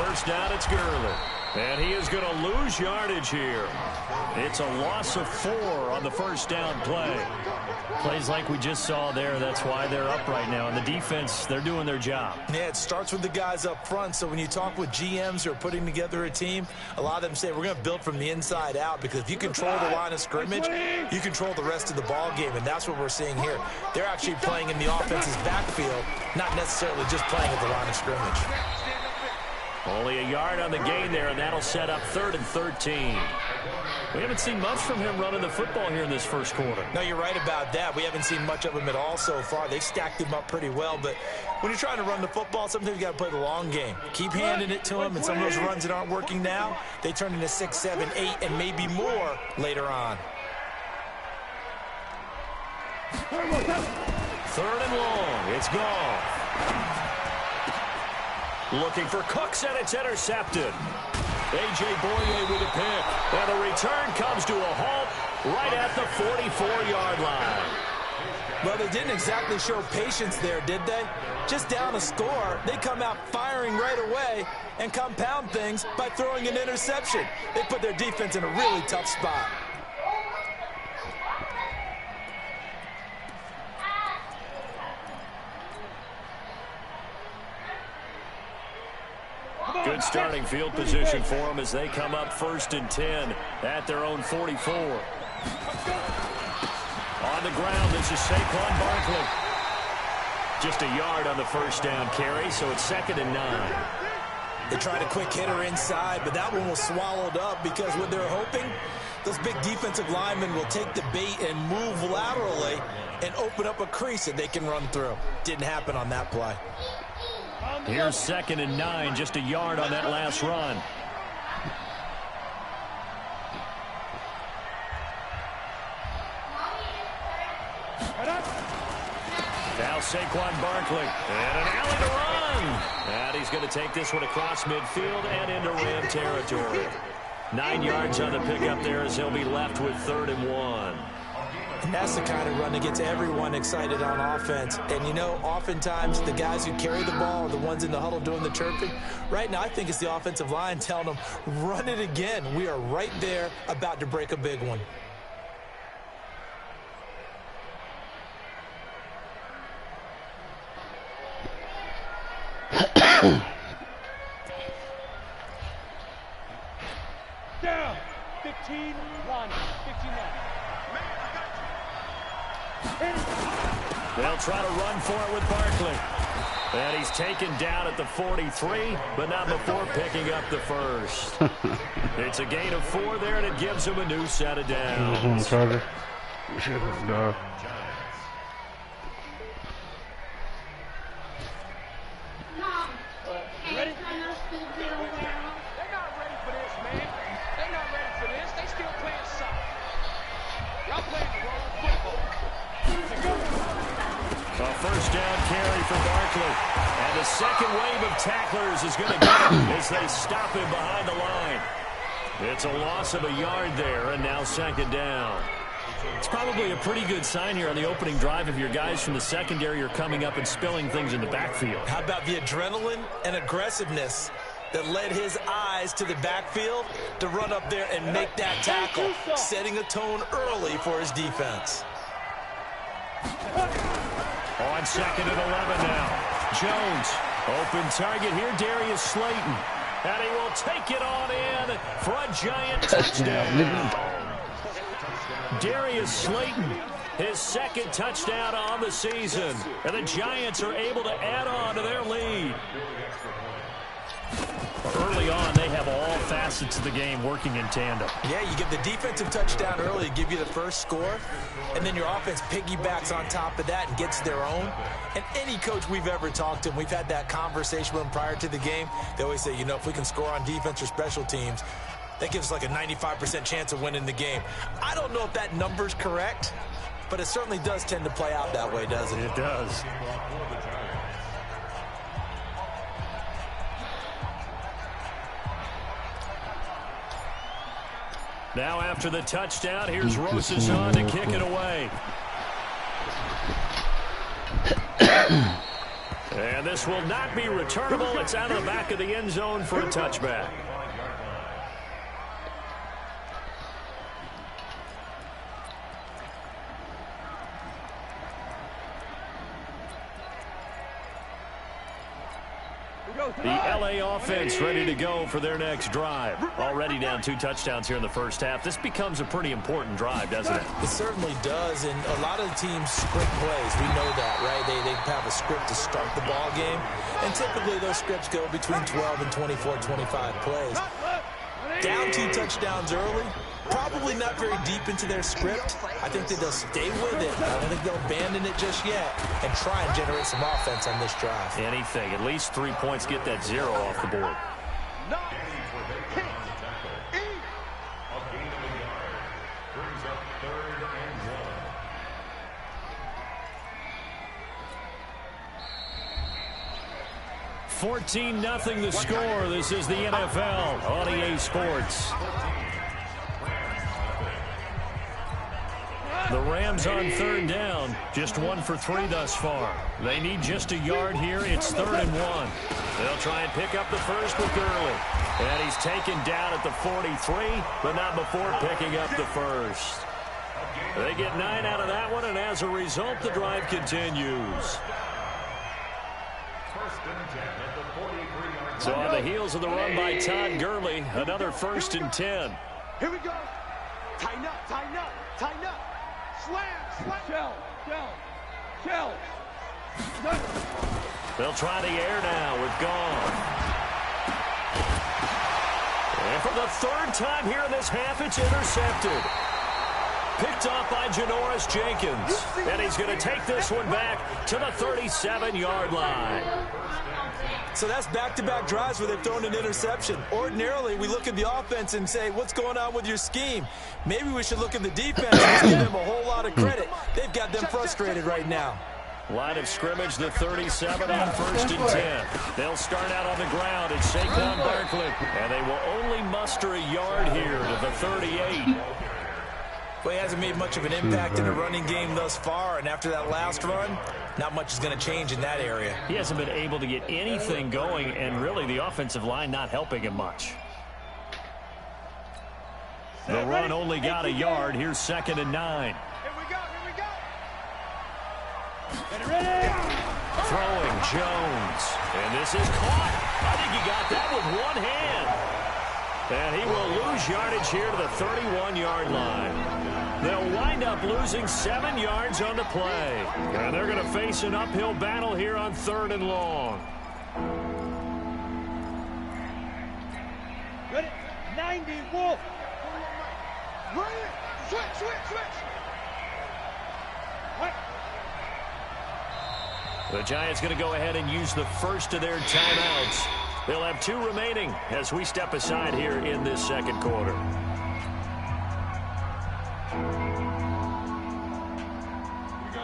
first down, it's Gurley. And he is going to lose yardage here. It's a loss of 4 on the first down play. Plays like we just saw there. That's why they're up right now. And the defense, they're doing their job. Yeah, it starts with the guys up front. So when you talk with GMs who are putting together a team, a lot of them say we're going to build from the inside out, because if you control the line of scrimmage, you control the rest of the ball game. And that's what we're seeing here. They're actually playing in the offense's backfield, not necessarily just playing at the line of scrimmage. Only a yard on the gain there, and that'll set up 3rd and 13. We haven't seen much from him running the football here in this first quarter. No, you're right about that. We haven't seen much of him at all so far. They stacked him up pretty well, but when you're trying to run the football, sometimes you got to play the long game. Keep handing it to him, and some of those runs that aren't working now, they turn into 6, 7, 8, and maybe more later on. 3rd and long. It's gone. Looking for Cooks, and it's intercepted. A.J. Boye with a pick. And the return comes to a halt right at the 44-yard line. Well, they didn't exactly show patience there, did they? Just down a score, they come out firing right away and compound things by throwing an interception. They put their defense in a really tough spot. Good starting field position for them as they come up 1st and 10 at their own 44. On the ground, this is Saquon Barkley. Just a yard on the first down carry, so it's 2nd and 9. They tried a quick hitter inside, but that one was swallowed up because what they're hoping, those big defensive linemen will take the bait and move laterally and open up a crease that they can run through. Didn't happen on that play. Here's 2nd and 9, just a yard on that last run. Now Saquon Barkley, and an alley to run. And he's going to take this one across midfield and into Ram territory. 9 yards on the pickup there as he'll be left with 3rd and 1. And that's the kind of run that gets everyone excited on offense. And, you know, oftentimes the guys who carry the ball are the ones in the huddle doing the chirping. Right now, I think it's the offensive line telling them, run it again. We are right there about to break a big one. Down. 15-1. 15-1. They'll try to run for it with Barkley. And he's taken down at the 43, but not before picking up the first. It's a gain of 4 there, and it gives him a new set of downs. Ready? They're not ready for this, man. They're not ready for this. They still playing soft. Y'all playing the wrong football. A first down carry for Barkley. And the second wave of tacklers is going to get him as they stop him behind the line. It's a loss of a yard there, and now 2nd down. It's probably a pretty good sign here on the opening drive if your guys from the secondary are coming up and spilling things in the backfield. How about the adrenaline and aggressiveness that led his eyes to the backfield to run up there and make that tackle, setting a tone early for his defense. On 2nd and 11 now. Jones, open target here, Darius Slayton. And he will take it on in for a giant touchdown. Darius Slayton, his 2nd touchdown on the season. And the Giants are able to add on to their lead. Early on, they have all facets of the game working in tandem. Yeah, you get the defensive touchdown early to give you the first score, and then your offense piggybacks on top of that and gets their own. And any coach we've ever talked to, and we've had that conversation with them prior to the game, they always say, you know, if we can score on defense or special teams, that gives us like a 95% chance of winning the game. I don't know if that number's correct, but it certainly does tend to play out that way, doesn't it? It does. Now after the touchdown, here's Rosas on to kick it away. And And this will not be returnable. It's out of the back of the end zone for a touchback. The LA offense ready to go for their next drive. Already down 2 touchdowns here in the first half. This becomes a pretty important drive, doesn't it? It certainly does, and a lot of the teams script plays. We know that, right? They have a script to start the ball game, and typically those scripts go between 12 and 24, 25 plays. Down 2 touchdowns early, probably not very deep into their script. I think that they'll stay with it. I don't think they'll abandon it just yet and try and generate some offense on this drive. Anything. At least 3 points, get that 0 off the board. 14-0 the score. This is the NFL on EA Sports. The Rams on 3rd down, just 1 for 3 thus far. They need just a yard here. It's 3rd and 1. They'll try and pick up the first with Gurley. And he's taken down at the 43, but not before picking up the first. They get 9 out of that one, and as a result, the drive continues. So on the heels of the run by Todd Gurley, another 1st and 10. Here we go. Tighten up, tighten up, tighten up. Slam. Shell. They'll try the air now with Gone. And for the 3rd time here in this half, it's intercepted. Picked off by Janoris Jenkins. And he's going to take this one back to the 37-yard line. So that's back-to-back drives where they've thrown an interception. Ordinarily, we look at the offense and say, what's going on with your scheme? Maybe we should look at the defense and give them a whole lot of credit. They've got them frustrated right now. Line of scrimmage, the 37 on 1st and 10. They'll start out on the ground. It's Saquon Barkley. And they will only muster a yard here to the 38. Well, he hasn't made much of an impact in the running game thus far, and after that last run, not much is going to change in that area. He hasn't been able to get anything going, and really the offensive line not helping him much. The run only got a yard. Here's 2nd and 9. Here we go. Throwing Jones. And this is caught. I think he got that with one hand. And he will lose yardage here to the 31-yard line. They'll wind up losing 7 yards on the play. And they're going to face an uphill battle here on 3rd and long. Ready? 90, Wolf. Switch. What? The Giants going to go ahead and use the first of their timeouts. They'll have 2 remaining as we step aside here in this 2nd quarter.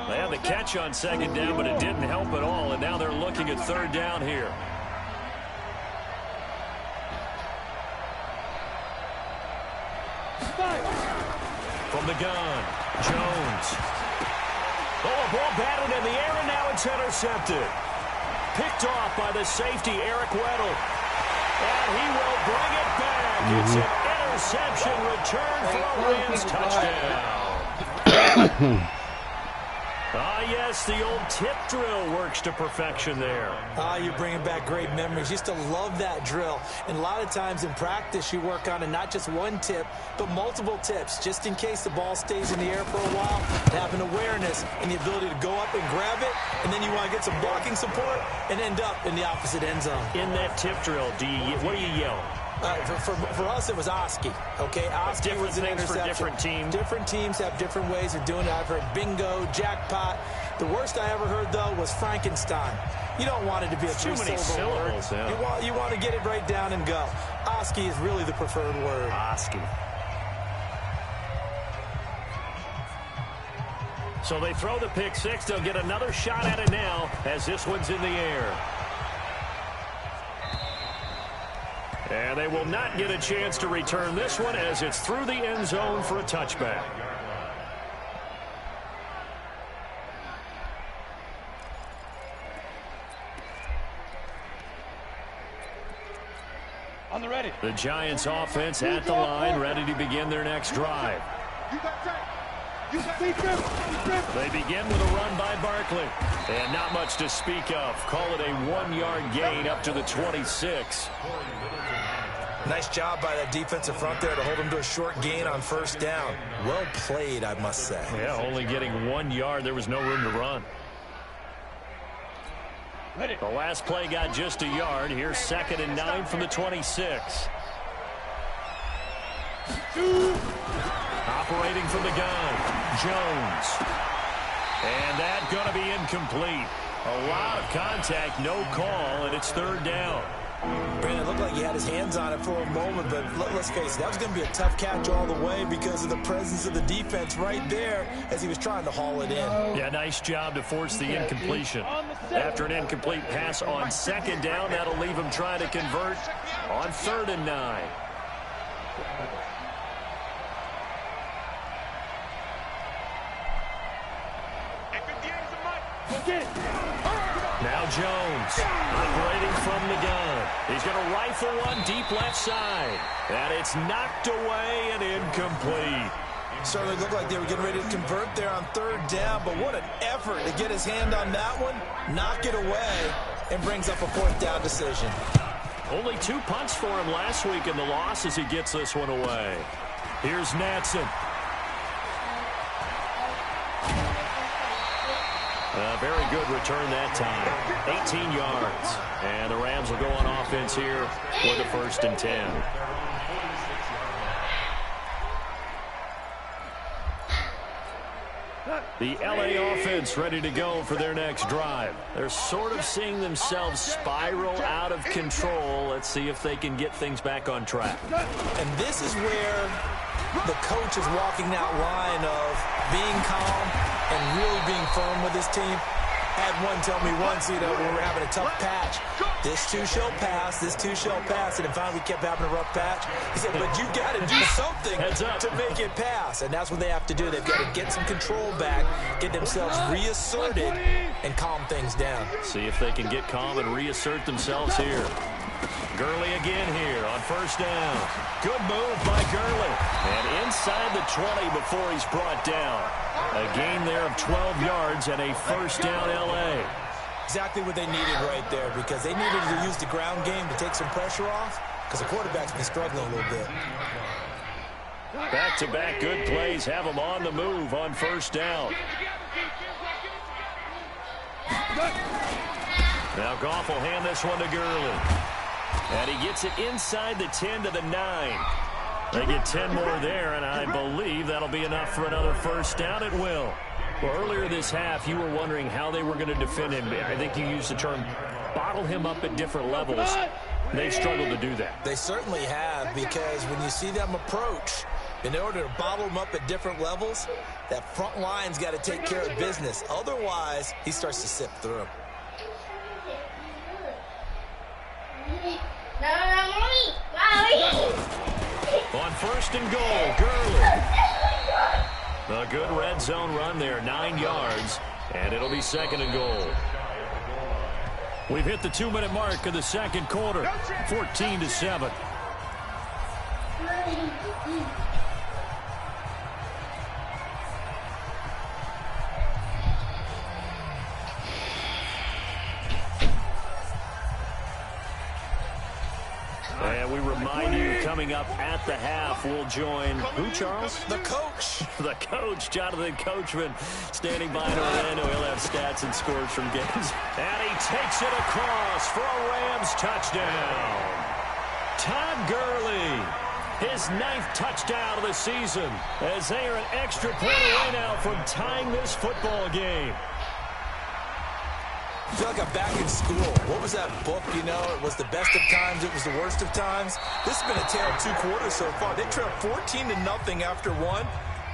They had the catch on 2nd down, but it didn't help at all, and now they're looking at 3rd down here. From the gun, Jones. Oh, a ball batted in the air, and now it's intercepted. Picked off by the safety, Eric Weddle. And he will bring it back. It's an interception return for a Rams touchdown. Yes, the old tip drill works to perfection there. You're bringing back great memories. Used to love that drill. And a lot of times in practice, you work on it, not just one tip, but multiple tips, just in case the ball stays in the air for a while, to have an awareness and the ability to go up and grab it, and then you want to get some blocking support and end up in the opposite end zone. In that tip drill, what do you yell? For us, it was Oski. Okay, Oski was an interception. For different teams. Different teams have different ways of doing it. I've heard bingo, jackpot. The worst I ever heard, though, was Frankenstein. You don't want it to be a three-syllable word. Yeah. You want to get it right down and go. Oski is really the preferred word. Oski. So they throw the pick six. They'll get another shot at it now as this one's in the air. And they will not get a chance to return this one as it's through the end zone for a touchback. On the ready. The Giants offense at the line, ready to begin their next drive. They begin with a run by Barkley. And not much to speak of. Call it a 1-yard gain up to the 26. Nice job by that defensive front there to hold him to a short gain on first down. Well played, I must say. Yeah, only getting 1 yard. There was no room to run. The last play got just a yard. Here's 2nd and 9 from the 26. Operating from the gun, Jones. And that's going to be incomplete. A lot of contact, no call, and it's 3rd down. Brandon, it looked like he had his hands on it for a moment, but let's face it, that was going to be a tough catch all the way because of the presence of the defense right there as he was trying to haul it in. Yeah, nice job to force the incompletion. After an incomplete pass on 2nd down, that'll leave him trying to convert on 3rd and 9. Now Jones, operating from the gun. He's going to rifle one deep left side. And it's knocked away and incomplete. Certainly looked like they were getting ready to convert there on 3rd down, but what an effort to get his hand on that one, knock it away, and brings up a 4th down decision. Only 2 punts for him last week in the loss as he gets this one away. Here's Natson. A very good return that time. 18 yards. And the Rams will go on offense here with a 1st and 10. The LA offense ready to go for their next drive. They're sort of seeing themselves spiral out of control. Let's see if they can get things back on track. And this is where the coach is walking that line of being calm and really being firm with his team. Had one tell me once, when we were having a tough patch, this too shall pass, this too shall pass. And finally we kept having a rough patch. He said, but you got to do something to make it pass. And that's what they have to do. They've got to get some control back, get themselves reasserted, and calm things down. See if they can get calm and reassert themselves here. Gurley again here on 1st down. Good move by Gurley. And inside the 20 before he's brought down. A gain there of 12 yards and a 1st down LA. Exactly what they needed right there because they needed to use the ground game to take some pressure off because the quarterback's been struggling a little bit. Back-to-back good plays have him on the move on 1st down. Now Goff will hand this one to Gurley. And he gets it inside the 10 to the 9. They get 10 more there, and I believe that'll be enough for another 1st down. It will. Well, earlier this half, you were wondering how they were going to defend him. I think you used the term bottle him up at different levels. They've struggled to do that. They certainly have, because when you see them approach, in order to bottle him up at different levels, that front line's got to take care of business. Otherwise, he starts to sift through him. On 1st and goal, Gurley. A good red zone run there, 9 yards, and it'll be 2nd and goal. We've hit the 2-minute mark of the 2nd quarter, 14-7. And we remind you, coming up at the half, we'll join who, Charles? The coach. The coach, Jonathan Coachman, standing by in Orlando. He'll have stats and scores from games. And he takes it across for a Rams touchdown. Todd Gurley, his 9th touchdown of the season, as they are an extra point away now from tying this football game. I feel like I'm back in school. What was that book, It was the best of times, it was the worst of times. This has been a tale of 2 quarters so far. They trailed 14-0 after 1.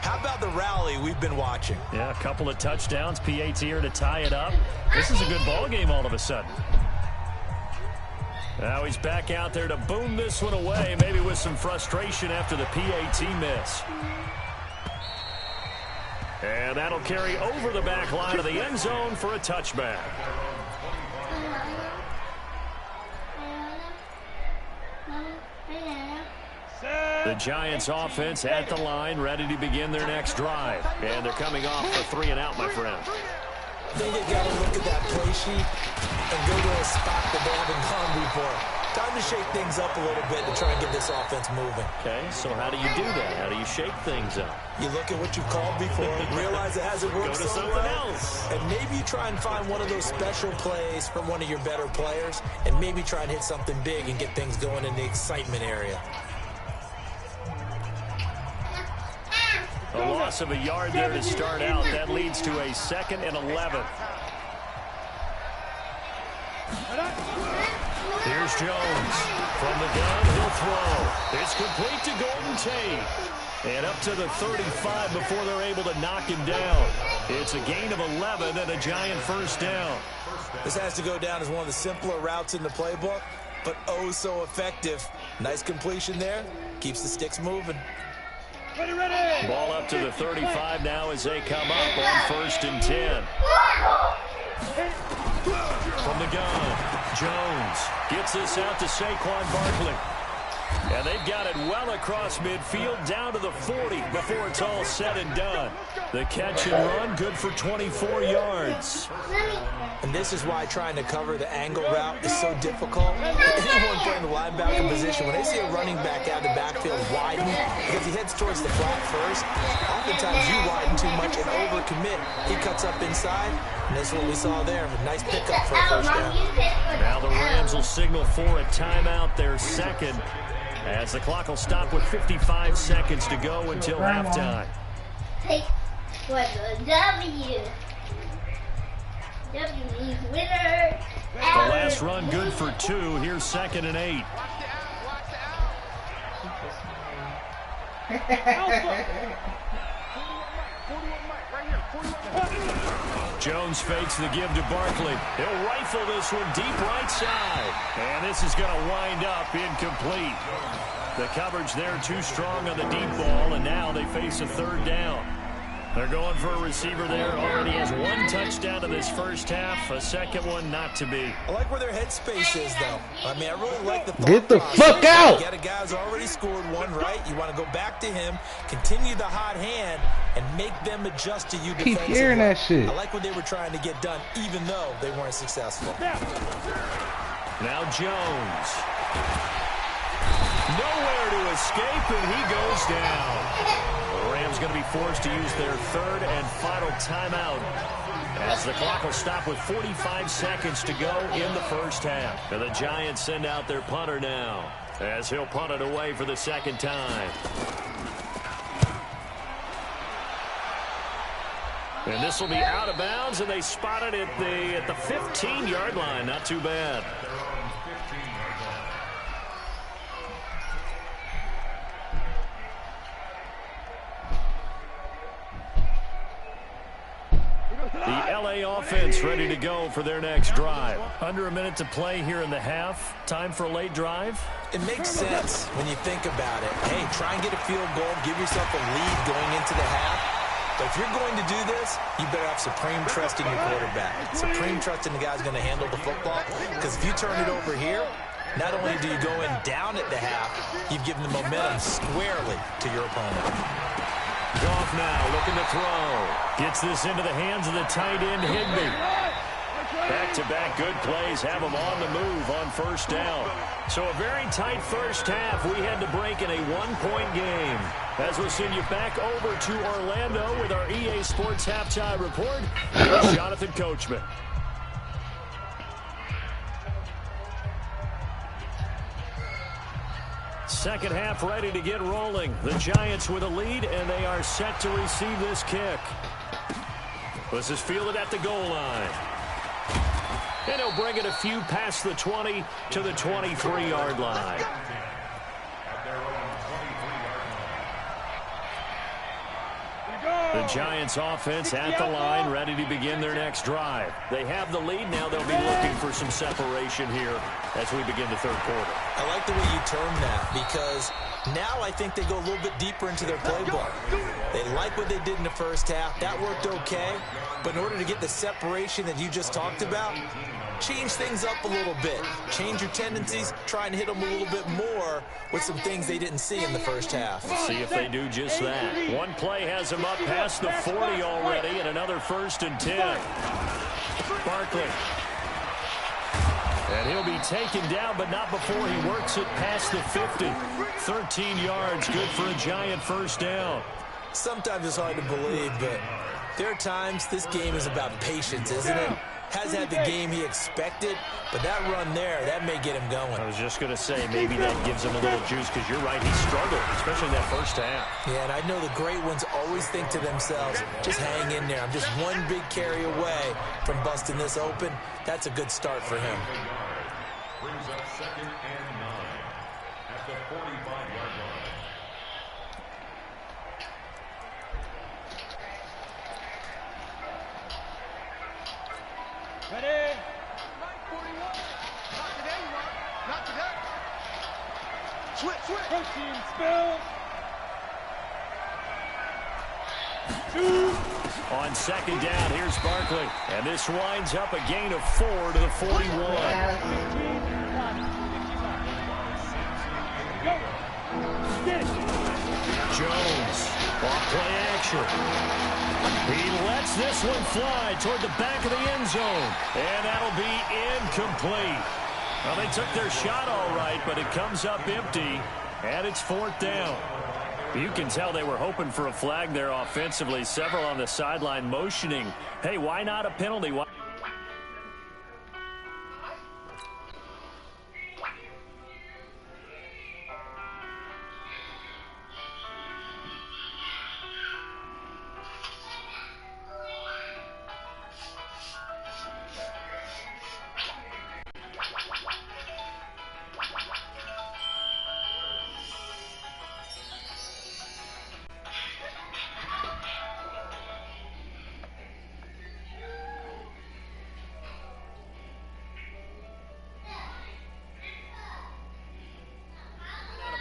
How about the rally we've been watching? Yeah, a couple of touchdowns, PAT here to tie it up. This is a good ball game all of a sudden. Now he's back out there to boom this one away, maybe with some frustration after the PAT miss. And that'll carry over the back line of the end zone for a touchback. The Giants offense at the line, ready to begin their next drive. And they're coming off for 3 and out, my friend. I think they've got to look at that play sheet and go to a spot that they haven't gone before. Time to shake things up a little bit to try and get this offense moving. Okay, so how do you do that? How do you shake things up? You look at what you've called before, realize it hasn't worked Go to so something well, else. and maybe you try and find one of those special plays from one of your better players, and maybe try and hit something big and get things going in the excitement area. A loss of a yard there to start out. That leads to a 2nd and 11. Here's Jones. From the gun, he'll throw. It's complete to Golden Tate. And up to the 35 before they're able to knock him down. It's a gain of 11 and a Giant first down. This has to go down as one of the simpler routes in the playbook, but oh so effective. Nice completion there. Keeps the sticks moving. Ball up to the 35 now as they come up on 1st and 10. From the gun, Jones gets this out to Saquon Barkley. And they've got it well across midfield down to the 40 before it's all said and done. The catch and run, good for 24 yards. And this is why trying to cover the angle route is so difficult. Anyone playing the linebacker position, when they see a running back out of the backfield widen, because he heads towards the flat first, oftentimes you widen too much and overcommit. He cuts up inside, and that's what we saw there. A nice pickup for a first down. Now the Rams will signal for a timeout, their 2nd, as the clock will stop with 55 seconds to go until halftime. Take for the W. W means winner. The last run good for 2. Here's 2nd and 8. Jones fakes the give to Barkley. He'll rifle this one deep right side. And this is going to wind up incomplete. The coverage there too strong on the deep ball, and now they face a 3rd down. They're going for a receiver there. Already has 1 touchdown in this first half. A 2nd one not to be. I like where their headspace is, though. I mean, I really like the thought Get the process. fuck out! You got a guy who's already scored 1, right? You want to go back to him, continue the hot hand, and make them adjust to you defensively. Keep hearing that shit. I like what they were trying to get done, even though they weren't successful. Now Jones. Nowhere to escape, and he goes down. The Rams going to be forced to use their 3rd and final timeout as the clock will stop with 45 seconds to go in the first half. And the Giants send out their punter now as he'll punt it away for the 2nd time. And this will be out of bounds, and they spot it at the 15-yard line. Not too bad. The LA offense ready to go for their next drive. Under a minute to play here in the half. Time for a late drive. It makes sense when you think about it. Hey, try and get a field goal, give yourself a lead going into the half. But if you're going to do this, you better have supreme trust in your quarterback. Supreme trust in the guy's going to handle the football. Because if you turn it over here, not only do you go in down at the half, you've given the momentum squarely to your opponent. Goff now looking to throw. Gets this into the hands of the tight end, Higbee. Back-to-back good plays have him on the move on 1st down. So a very tight first half. We had to break in a 1-point game. As we'll send you back over to Orlando with our EA Sports Halftime Report, here's Jonathan Coachman. Second half ready to get rolling. The Giants with a lead, and they are set to receive this kick. This is fielded at the goal line. And he'll bring it a few past the 20 to the 23-yard line. The Giants offense at the line, ready to begin their next drive. They have the lead. Now they'll be looking for some separation here as we begin the 3rd quarter. I like the way you term that, because now I think they go a little bit deeper into their playbook. They like what they did in the first half. That worked okay. But in order to get the separation that you just talked about, change things up a little bit. Change your tendencies, try and hit them a little bit more with some things they didn't see in the first half. We'll see if they do just that. One play has them up past the 40 already, and another 1st and 10. Barkley. And he'll be taken down, but not before he works it past the 50. 13 yards, good for a Giant first down. Sometimes it's hard to believe, but there are times this game is about patience, isn't it? Has had the game he expected, but that run there, that may get him going. I was just going to say, maybe that gives him a little juice, because you're right, he struggled, especially in that first half. Yeah, and I know the great ones always think to themselves, just hang in there. I'm just one big carry away from busting this open. That's a good start for him. Brings up 2nd and 9 at the 45-yard line. Ready? Right, 41. Not today, Mark. Not today. Switch. Protein spill. 2. On 2nd down, here's Barkley. And this winds up a gain of 4 to the 41. Jones, off play action. He lets this one fly toward the back of the end zone. And that'll be incomplete. Well, they took their shot all right, but it comes up empty. And it's 4th down. You can tell they were hoping for a flag there offensively. Several on the sideline motioning. Hey, why not a penalty? Why?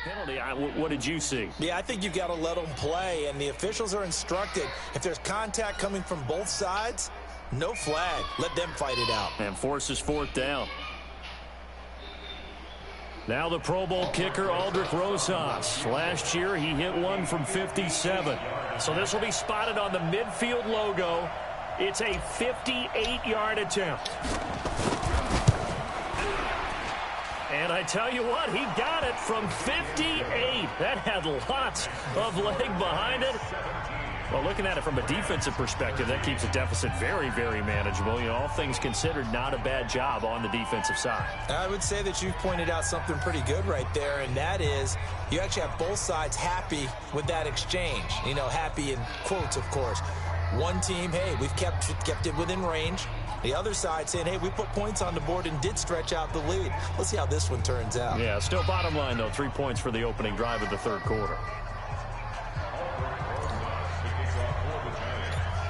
Penalty. What did you see? Yeah, I think you've got to let them play, and the officials are instructed, if there's contact coming from both sides, no flag. Let them fight it out. And forces 4th down. Now the Pro Bowl kicker, Aldrich Rosas. Last year, he hit one from 57. So this will be spotted on the midfield logo. It's a 58-yard attempt. And I tell you what, he got it from 58. That had lots of leg behind it. Well, looking at it from a defensive perspective, that keeps the deficit very, very manageable. You know, all things considered, not a bad job on the defensive side. I would say that you've pointed out something pretty good right there, and that is you actually have both sides happy with that exchange. You know, happy in quotes, of course. One team, hey, we've kept it within range. The other side saying, hey, we put points on the board and did stretch out the lead. Let's see how this one turns out. Yeah, still bottom line, though, 3 points for the opening drive of the 3rd quarter.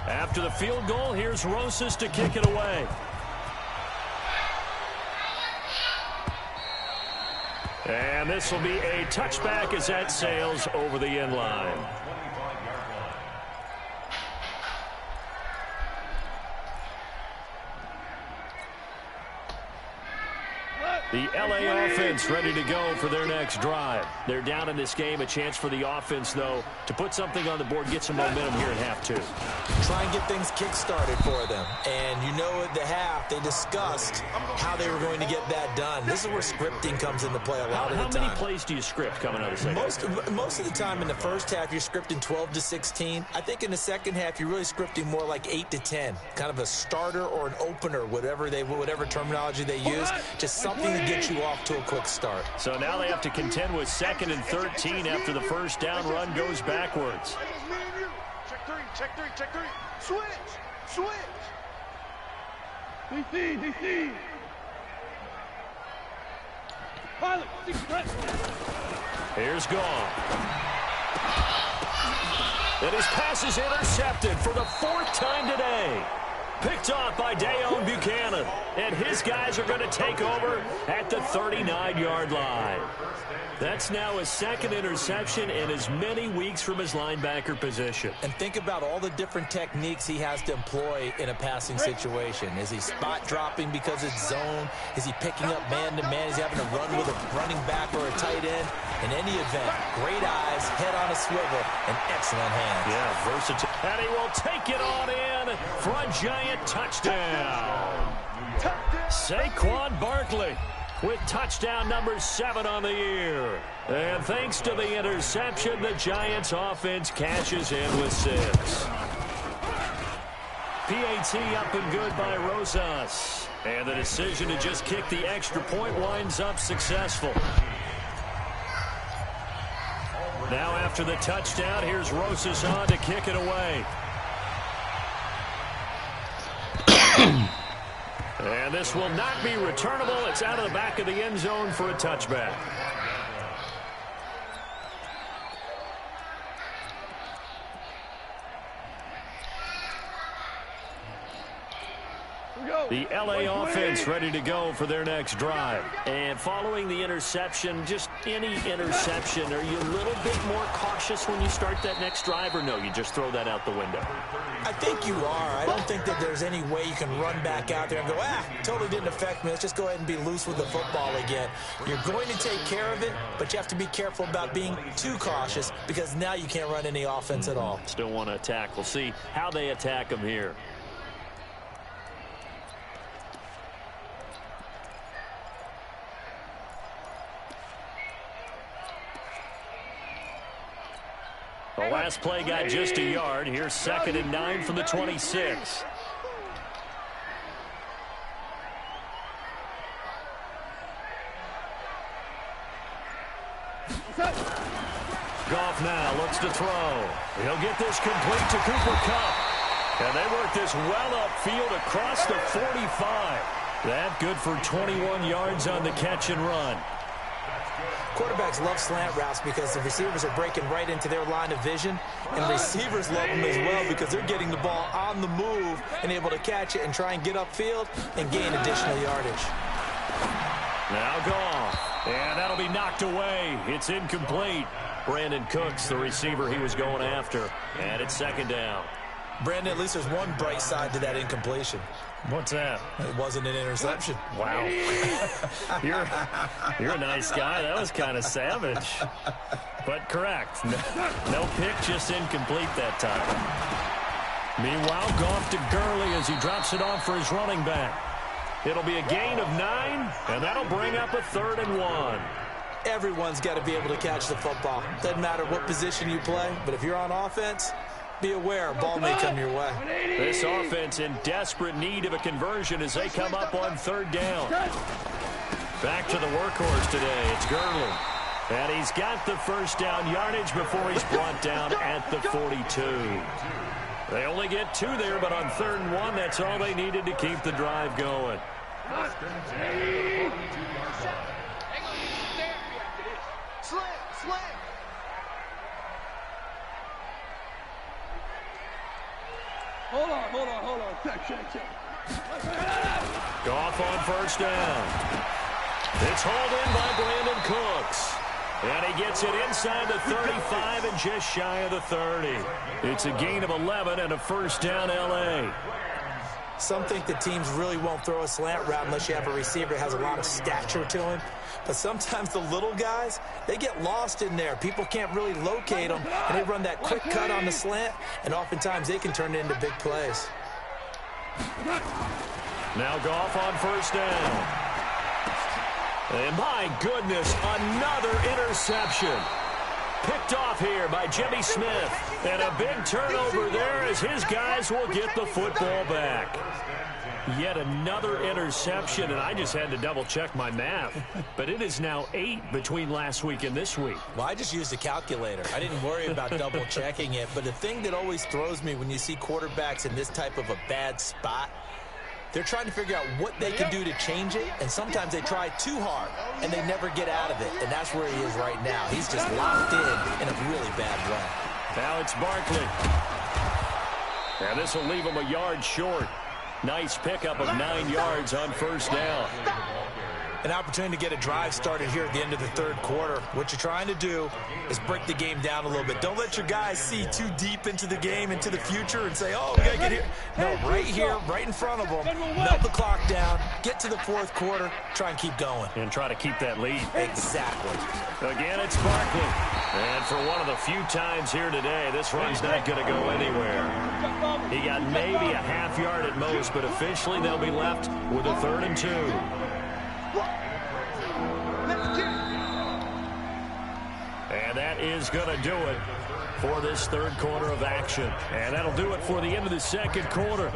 After the field goal, here's Rosas to kick it away. And this will be a touchback as that sails over the end line. The LA offense ready to go for their next drive. They're down in this game. A chance for the offense, though, to put something on the board, get some momentum here at half 2. Try and get things kick-started for them. And you know at the half, they discussed how they were going to get that done. This is where scripting comes into play a lot of the time. How many plays do you script coming out of the second half? Most of the time in the first half, you're scripting 12 to 16. I think in the second half, you're really scripting more like 8 to 10. Kind of a starter or an opener, whatever terminology they use. Just something to get you off to a quick start. So now they have to contend with 2nd and 13 after the first down run goes backwards. Check three. Switch. DC. Pilot, Here's Gone. And his pass is intercepted for the 4th time today. Picked off by Dayon Buchanan. And his guys are going to take over at at the 39-yard line. That's now his second interception in as many weeks from his linebacker position. And think about all the different techniques he has to employ in a passing situation. Is he spot dropping because it's zone? Is he picking up man-to-man? Is he having to run with a running back or a tight end? In any event, great eyes, head on a swivel, and excellent hands. Yeah, versatile. And he will take it on in for a Giant touchdown. Saquon Barkley with touchdown number 7 on the year. And thanks to the interception, the Giants offense cashes in with 6. PAT up and good by Rosas. And the decision to just kick the extra point winds up successful. Now after the touchdown, here's Rosas on to kick it away. And this will not be returnable. It's out of the back of the end zone for a touchback. The LA offense ready to go for their next drive. And following the interception, just any interception, are you a little bit more cautious when you start that next drive, or no, you just throw that out the window? I think you are. I don't think that there's any way you can run back out there and go, totally didn't affect me. Let's just go ahead and be loose with the football again. You're going to take care of it, but you have to be careful about being too cautious because now you can't run any offense at all. Still want to attack. We'll see how they attack them here. The last play got just a yard. Here's 2nd and 9 from the 26. Goff now looks to throw. He'll get this complete to Cooper Kupp. And they work this well upfield across the 45. That good for 21 yards on the catch and run. Quarterbacks love slant routes because the receivers are breaking right into their line of vision, and receivers love them as well because they're getting the ball on the move and able to catch it and try and get upfield and gain additional yardage. Now Goff, and that'll be knocked away. It's incomplete. Brandon Cooks, the receiver he was going after, and it's 2nd down. Brandon, at least there's one bright side to that incompletion. What's that? It wasn't an interception. Wow. You're a nice guy. That was kind of savage. But correct. No pick, just incomplete that time. Meanwhile, Goff to Gurley as he drops it off for his running back. It'll be a gain of 9, and that'll bring up a 3rd and 1. Everyone's got to be able to catch the football. Doesn't matter what position you play, but if you're on offense, be aware, a ball may come your way. This offense in desperate need of a conversion as they come up on 3rd down. Back to the workhorse today. It's Gurley. And he's got the first down yardage before he's brought down at the 42. They only get 2 there, but on 3rd and 1, that's all they needed to keep the drive going. Hold on. Check. Goff on 1st down. It's hauled in by Brandon Cooks. And he gets it inside the 35 and just shy of the 30. It's a gain of 11 and a 1st down L.A. Some think the teams really won't throw a slant route unless you have a receiver that has a lot of stature to him. But sometimes the little guys, they get lost in there. People can't really locate them, and they run that quick cut on the slant, and oftentimes they can turn it into big plays. Now Goff on 1st down. And my goodness, another interception. Picked off here by Jimmy Smith. And a big turnover there as his guys will get the football back. Yet another interception, and I just had to double-check my math. But it is now 8 between last week and this week. Well, I just used a calculator. I didn't worry about double-checking it. But the thing that always throws me when you see quarterbacks in this type of a bad spot, they're trying to figure out what they can do to change it, and sometimes they try too hard, and they never get out of it, and that's where he is right now. He's just locked in a really bad way. Now it's Barkley. And this will leave him a yard short. Nice pickup of 9 yards on 1st down. An opportunity to get a drive started here at the end of the third quarter. What you're trying to do is break the game down a little bit. Don't let your guys see too deep into the game, into the future, and say, oh, we got to get here. No, right here, right in front of them, melt the clock down, get to the fourth quarter, try and keep going. And try to keep that lead. Exactly. Again, it's Barkley. And for one of the few times here today, this run's not going to go anywhere. He got maybe a half yard at most, but officially they'll be left with a 3rd and 2. And that is going to do it for this third quarter of action. And that'll do it for the end of the second quarter.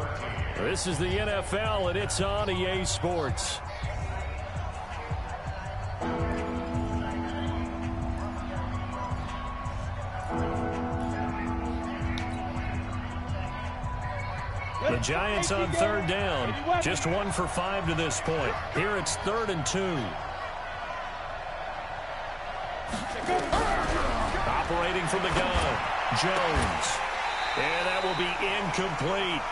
This is the NFL, and it's on EA Sports. The Giants on 3rd down, just 1 for 5 to this point. Here it's 3rd and 2. Operating from the gun, Jones. And that will be incomplete.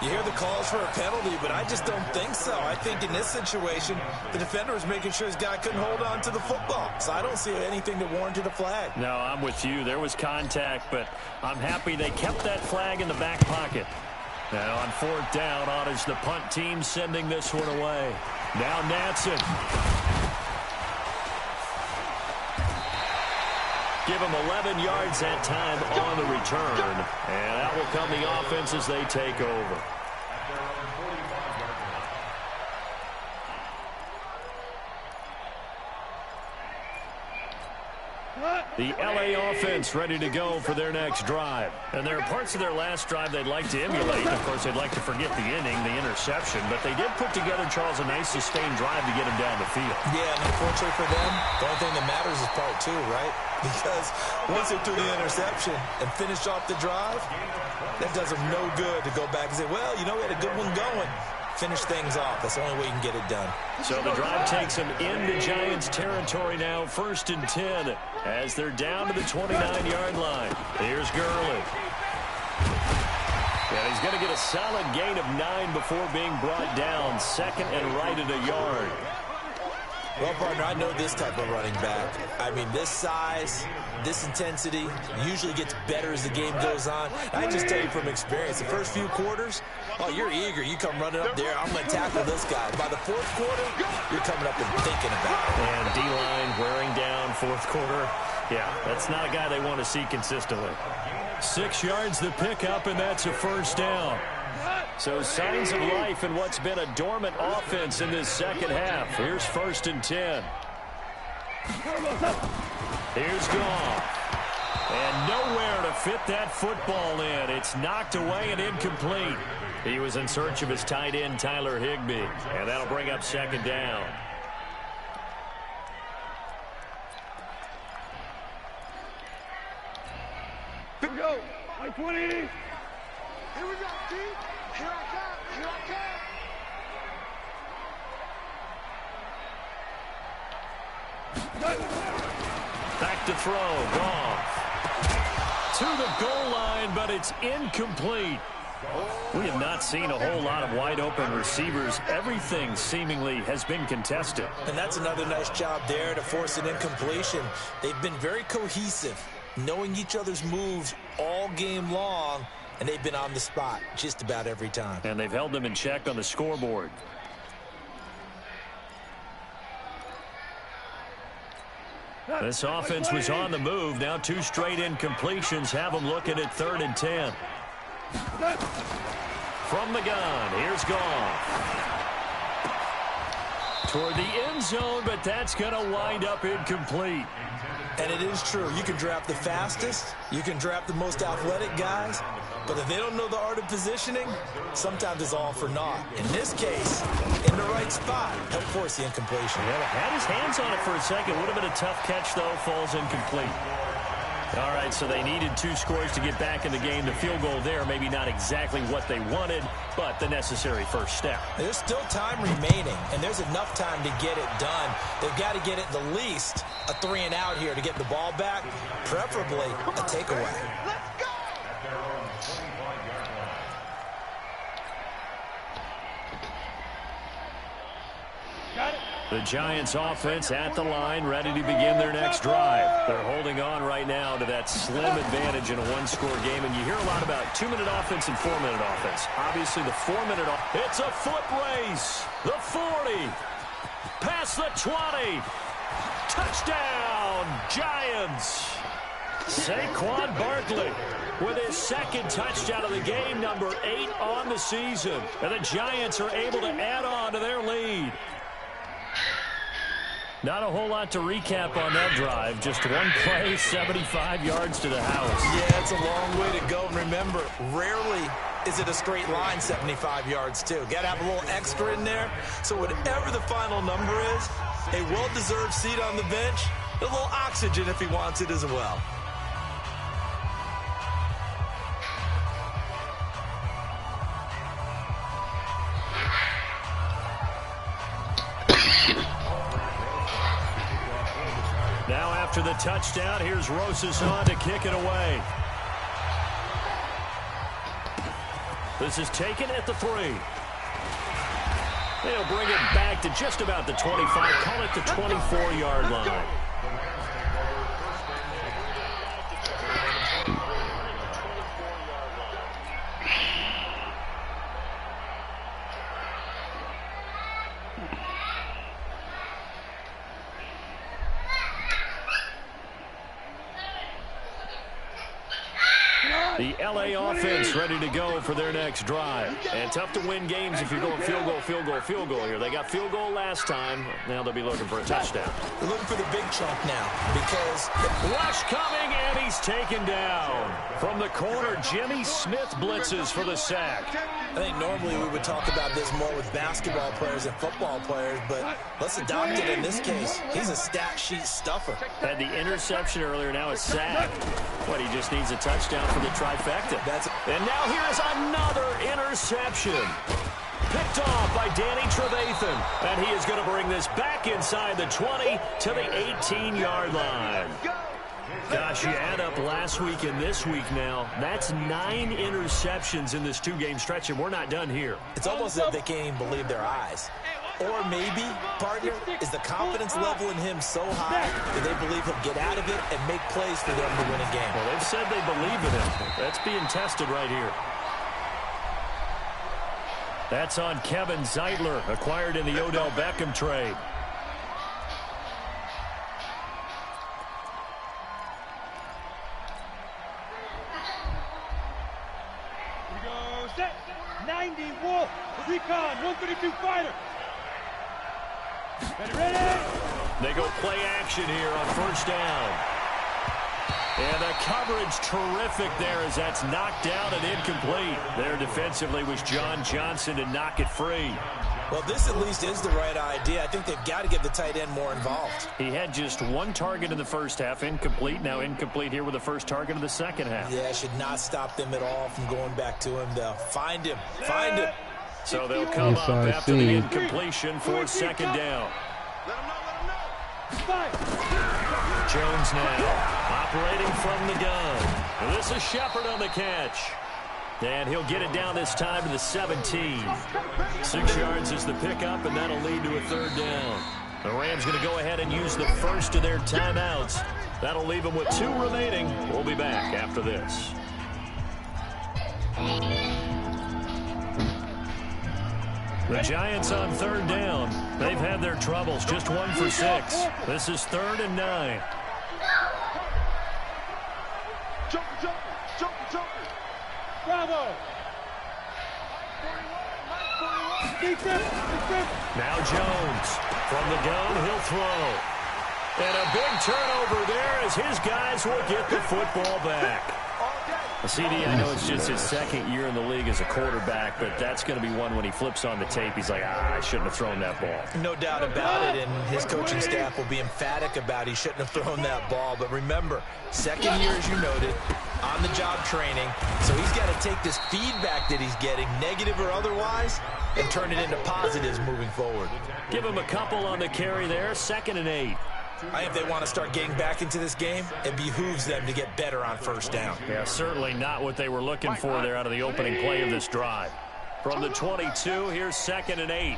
You hear the calls for a penalty, but I just don't think so. I think in this situation, the defender was making sure his guy couldn't hold on to the football. So I don't see anything that warranted a flag. No, I'm with you. There was contact, but I'm happy they kept that flag in the back pocket. Now on 4th down, on is the punt team sending this one away. Now Natson. Give him 11 yards that time on the return. And that will come the offense as they take over. The LA offense ready to go for their next drive. And there are parts of their last drive they'd like to emulate. Of course, they'd like to forget the inning, the interception. But they did put together, Charles, a nice sustained drive to get him down the field. Yeah, and unfortunately for them, the only thing that matters is part 2, right? Because once they threw the interception and finished off the drive, that does them no good to go back and say, well, you know, we had a good one going. Finish things off. That's the only way you can get it done. So the drive takes them into Giants territory now, 1st and 10, as they're down to the 29-yard line. Here's Gurley. And he's going to get a solid gain of 9 before being brought down, 2nd and right at a yard. Well, partner, I know this type of running back. I mean, this size, this intensity usually gets better as the game goes on. I just tell you from experience, the first few quarters, oh, you're eager. You come running up there, I'm going to tackle this guy. By the 4th quarter, you're coming up and thinking about it. And D-line wearing down 4th quarter. Yeah, that's not a guy they want to see consistently. 6 yards the pickup, and that's a 1st down. So signs of life in what's been a dormant offense in this second half. Here's 1st and 10. Here's Goff. And nowhere to fit that football in. It's knocked away and incomplete. He was in search of his tight end, Tyler Higbee. And that'll bring up 2nd down. Here we go. 20. Here we go, T. Here I come. Here I come. Back to throw. Goff. To the goal line, but it's incomplete. We have not seen a whole lot of wide-open receivers. Everything seemingly has been contested. And that's another nice job there to force an incompletion. They've been very cohesive, knowing each other's moves all game long, and they've been on the spot just about every time. And they've held them in check on the scoreboard. This offense was on the move. Now 2 straight incompletions have them looking at 3rd and 10. From the gun, here's Goff. Toward the end zone, but that's going to wind up incomplete. And it is true. You can draft the fastest. You can draft the most athletic guys. But if they don't know the art of positioning, sometimes it's all for naught. In this case, in the right spot, help force the incompletion. Yeah, had his hands on it for a second. Would have been a tough catch, though. Falls incomplete. All right, so they needed 2 scores to get back in the game. The field goal there, maybe not exactly what they wanted, but the necessary first step. There's still time remaining, and there's enough time to get it done. They've got to get at the least a 3-and-out here to get the ball back, preferably a takeaway. Let's go! Got it. The Giants offense at the line, ready to begin their next drive. They're holding on right now to that slim advantage in a one-score game, and you hear a lot about 2-minute offense and 4-minute offense. Obviously, the 4-minute offense. It's a foot race. The 40. Past the 20. Touchdown, Giants. Saquon Barkley with his second touchdown of the game, number 8 on the season. And the Giants are able to add on to their lead. Not a whole lot to recap on that drive. Just one play, 75 yards to the house. Yeah, it's a long way to go. And remember, rarely is it a straight line 75 yards, too. Got to have a little extra in there. So whatever the final number is, a well-deserved seat on the bench, a little oxygen if he wants it as well. Now after the touchdown, here's Rosas on to kick it away. This is taken at the 3. They'll bring it back to just about the 25, call it the 24-yard line. The LA offense ready to go for their next drive. And tough to win games if you're going field goal, field goal, field goal here. They got field goal last time. Now they'll be looking for a touchdown. They're looking for the big chunk now because rush coming, and he's taken down. From the corner, Jimmy Smith blitzes for the sack. I think normally we would talk about this more with basketball players and football players, but let's adopt it in this case. He's a stat sheet stuffer. Had the interception earlier, now a sack. But he just needs a touchdown for the trifecta. And now here's another interception. Picked off by Danny Trevathan. And he is going to bring this back inside the 20 to the 18-yard line. Gosh, you add up last week and this week now, that's 9 interceptions in this 2-game stretch, and we're not done here. It's almost as if they can't even believe their eyes. Or maybe, partner, is the confidence level in him so high that they believe he'll get out of it and make plays for them to win a game. Well, they've said they believe in him. That's being tested right here. That's on Kevin Zeitler, acquired in the Odell Beckham trade. Here we go, set, 90 Wolf, recon, 132 fighter. Ready? They go play action here on first down. And the coverage terrific there as that's knocked down and incomplete. There defensively was John Johnson to knock it free. Well, this at least is the right idea. I think they've got to get the tight end more involved. He had just 1 target in the first half, incomplete. Now incomplete here with the first target of the second half. Yeah, should not stop them at all from going back to him. They'll find him. Find him. So they'll come up after the incompletion for second down. Jones now operating from the gun. This is Shepard on the catch. And he'll get it down this time to the 17. 6 yards is the pickup, and that'll lead to a third down. The Rams going to go ahead and use the first of their timeouts. That'll leave them with 2 remaining. We'll be back after this. The Giants on third down. They've had their troubles. Just 1 for 6. This is 3rd and 9. Bravo. Now Jones. From the gun, he'll throw. And a big turnover there as his guys will get the football back. CD, I know it's just his second year in the league as a quarterback, but that's going to be one when he flips on the tape. He's like, I shouldn't have thrown that ball. No doubt about it, and his coaching staff will be emphatic about he shouldn't have thrown that ball. But remember, second year, as you noted, on-the-job training. So he's got to take this feedback that he's getting, negative or otherwise, and turn it into positives moving forward. Give him a couple on the carry there, 2nd and 8. I think if they want to start getting back into this game, it behooves them to get better on first down. Yeah, certainly not what they were looking for there out of the opening play of this drive. From the 22, here's 2nd and 8.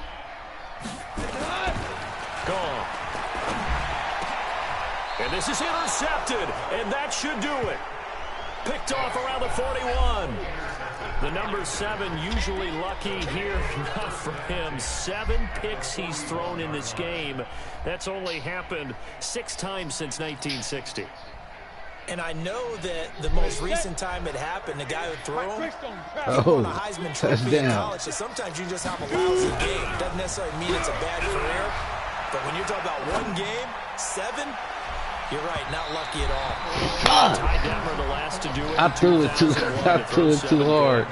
Gone. And this is intercepted, and that should do it. Picked off around the 41. The number 7 usually lucky here. Not for him. 7 picks he's thrown in this game. That's only happened 6 times since 1960. And I know that the most recent time it happened, the guy who threw him, he won a Heisman Trophy in college. So sometimes you just have a lousy game. Doesn't necessarily mean it's a bad career. But when you're talking about one game, 7, you're right, not lucky at all. Ty Detmer, the last to do it. I threw it too hard.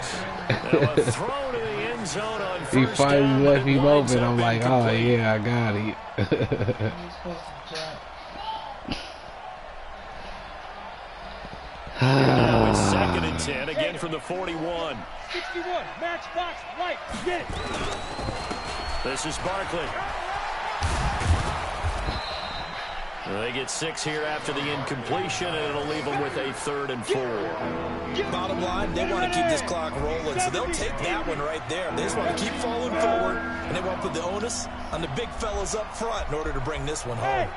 Throw to the end zone on He first finally down, left me winds open. up I'm like, oh incomplete. yeah, I got it. Now it's 2nd and 10, again from the 41. 61, matchbox, right, get it. This is Barkley. They get 6 here after the incompletion, and it'll leave them with a 3rd and 4. Bottom line, they want to keep this clock rolling, so they'll take that one right there. They just want to keep falling forward, and they want to put the onus on the big fellas up front in order to bring this one home.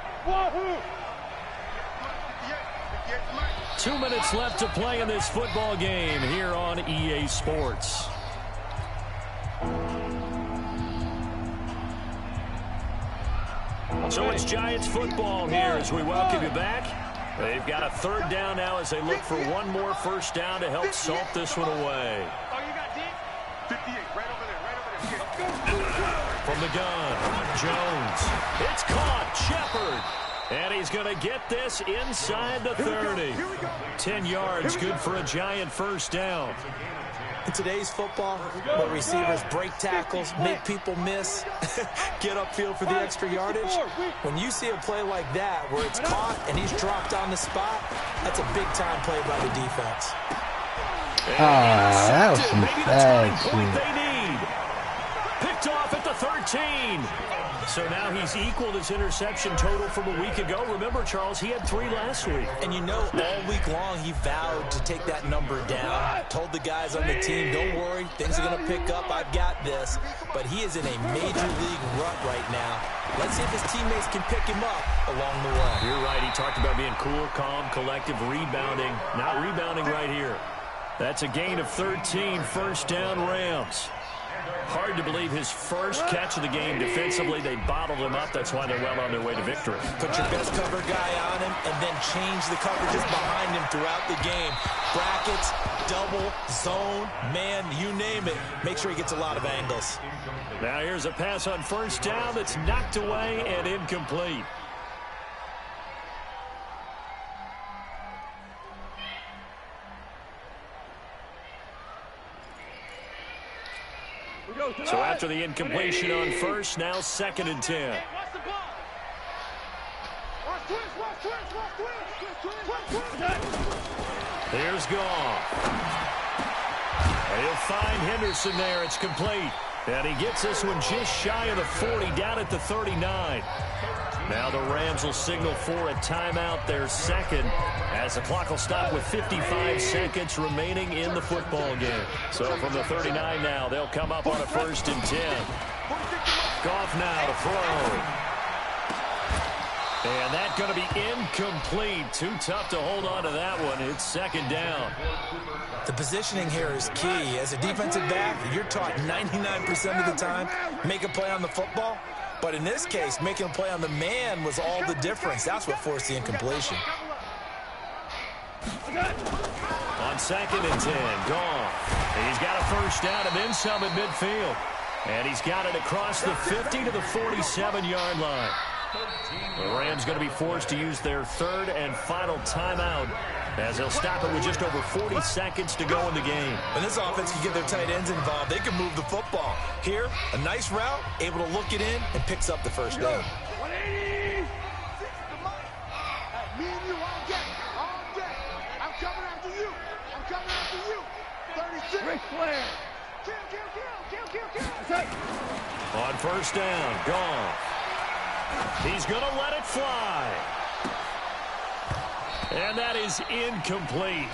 2 minutes left to play in this football game here on EA Sports. So it's Giants football here as we welcome you back. They've got a 3rd down now as they look for one more first down to help salt this one away. Oh, you got 58, right over there. From the gun, Jones. It's caught, Shepard. And he's going to get this inside the 30. 10 yards, good for a Giant first down. In today's football, where receivers break tackles, make people miss, get upfield for the extra yardage, when you see a play like that where it's caught and he's dropped on the spot, that's a big-time play by the defense. That was some bad Point shit. they need. Picked off at the 13. So now he's equaled his interception total from a week ago. Remember, Charles, he had 3 last week. And you know, all week long, he vowed to take that number down. Told the guys on the team, don't worry, things are going to pick up. I've got this. But he is in a major league rut right now. Let's see if his teammates can pick him up along the way. You're right. He talked about being cool, calm, collective, rebounding. Not rebounding right here. That's a gain of 13, first down Rams. Hard to believe his first catch of the game defensively. They bottled him up. That's why they're well on their way to victory. Put your best cover guy on him and then change the coverages behind him throughout the game. Brackets, double, zone, man, you name it. Make sure he gets a lot of angles. Now here's a pass on first down that's knocked away and incomplete. So after the incompletion on first, now 2nd and 10. Watch the ball. Watch twist. Here's Goff. He'll find Henderson there. It's complete. And he gets this one just shy of the 40, down at the 39. Now the Rams will signal for a timeout, their 2nd, as the clock will stop with 55 seconds remaining in the football game. So from the 39 now, they'll come up on a 1st and 10. Goff now to throw. And that's going to be incomplete. Too tough to hold on to that one. It's 2nd down. The positioning here is key. As a defensive back, you're taught 99% of the time, make a play on the football. But in this case, making a play on the man was all the difference. That's what forced the incompletion. On 2nd and 10, Goff. He's got a first down and then some at midfield. And he's got it across the 50 to the 47-yard line. The Rams going to be forced to use their 3rd and final timeout as they'll stop it with just over 40 seconds to go in the game. When this offense can get their tight ends involved, they can move the football. Here, a nice route, able to look it in, and picks up the first down. 180. Me and you all day. I'm coming after you. 36. Ric Flair. Kill. On first down, Goff. He's going to let it fly. And that is incomplete.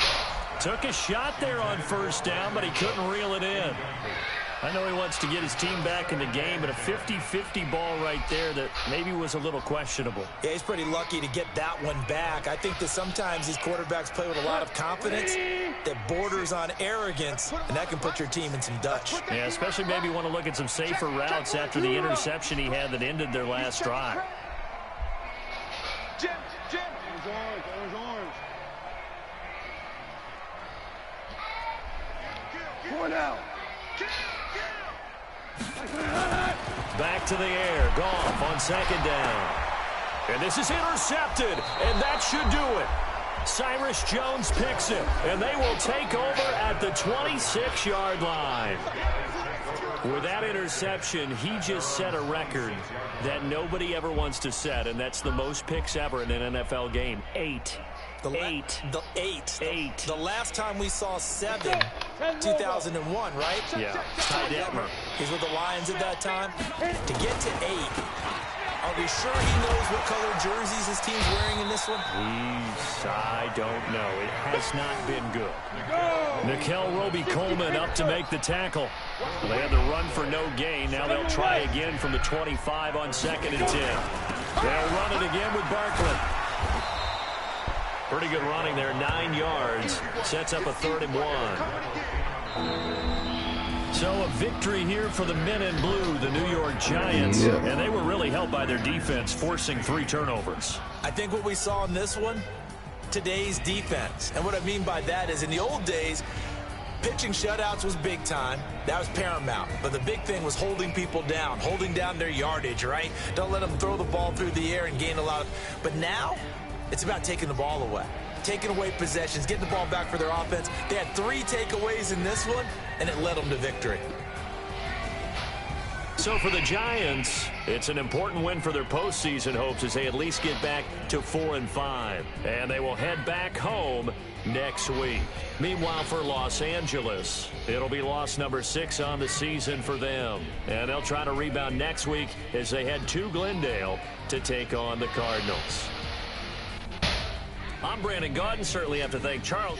Took a shot there on first down, but he couldn't reel it in. I know he wants to get his team back in the game, but a 50-50 ball right there that maybe was a little questionable. Yeah, he's pretty lucky to get that one back. I think that sometimes these quarterbacks play with a lot of confidence that borders on arrogance, and that can put your team in some Dutch. Yeah, especially maybe want to look at some safer routes after the interception he had that ended their last drive. Jim. Orange. Point out. Back to the air. Goff on second down. And this is intercepted, and that should do it. Cyrus Jones picks it, and they will take over at the 26-yard line. With that interception, he just set a record that nobody ever wants to set, and that's the most picks ever in an NFL game. 8. The last time we saw 7, 2001, right? Yeah. Ty Detmer. He's with the Lions at that time. To get to 8, are we sure he knows what color jerseys his team's wearing in this one? I don't know. It has not been good. Nickel Roby-Coleman up to make the tackle. They had the run for no gain. Now they'll try again from the 25 on 2nd and 10. They'll run it again with Barkley. Pretty good running there, 9 yards. Sets up a 3rd and 1. So a victory here for the men in blue, the New York Giants. Yeah. And they were really helped by their defense, forcing 3 turnovers. I think what we saw in this one, today's defense. And what I mean by that is in the old days, pitching shutouts was big time. That was paramount. But the big thing was holding people down, holding down their yardage, right? Don't let them throw the ball through the air and gain a lot of... But now, it's about taking the ball away. Taking away possessions, getting the ball back for their offense. They had 3 takeaways in this one, and it led them to victory. So for the Giants, it's an important win for their postseason hopes as they at least get back to 4-5. And they will head back home next week. Meanwhile, for Los Angeles, it'll be loss number 6 on the season for them. And they'll try to rebound next week as they head to Glendale to take on the Cardinals. I'm Brandon Gaudin. Certainly have to thank Charles.